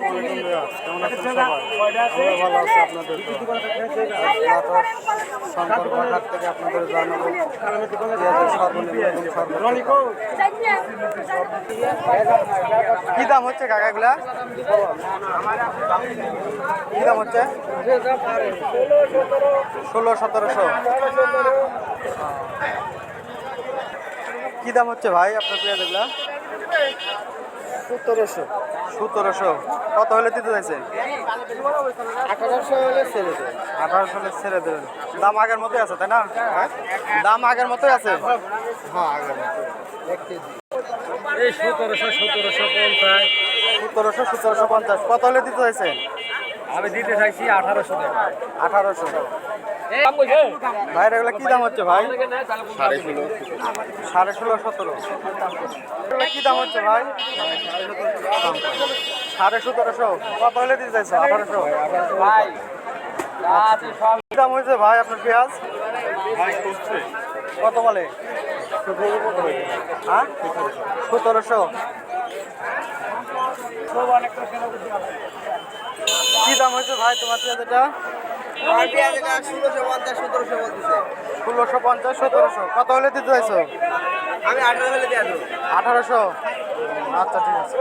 কেমন আছেন সবাই? আমরা ভালো আছি আপনাদের শঙ্কর বাজার থেকে আপনাদের জানাবো পেঁয়াজের সর্বনিম্ন এবং সর্বোচ্চ কি দাম হচ্ছে কাকা এগুলা? কি দাম হচ্ছে? 1600-1700। কি দাম হচ্ছে ভাই আপনার পেঁয়াজ এগুলা? 1700। কত হলে দিতে চাইছেন? 1800 হলে ছেড়ে দেবে। 1800 হলে ছেড়ে দেবেন। দাম আগের মতোই আছে তাই না? দাম আগের মতোই আছে। হ্যাঁ আগের মতো 1 কেজি। এই 1750। 1750। কত হলে দিতে চাইছেন? আমি দিতে চাইছি 1800 টাকা। 1800। ভাই এগুলা কি দাম হচ্ছে ভাই? 16.5, 17। এগুলা কি দাম হচ্ছে ভাই? 1750। কত হলে দিতে চাইছো? 1800। কি দাম হয়েছে ভাই আপনার পেঁয়াজ? কত বলে? হ্যাঁ 1700। কি দাম হয়েছে ভাই তোমার পেঁয়াজ এটা? 1650-1700। কত হলে দিতে চাইছো? আমি 18 হলে দিয়ে দেবো। 1800। আচ্ছা ঠিক আছে।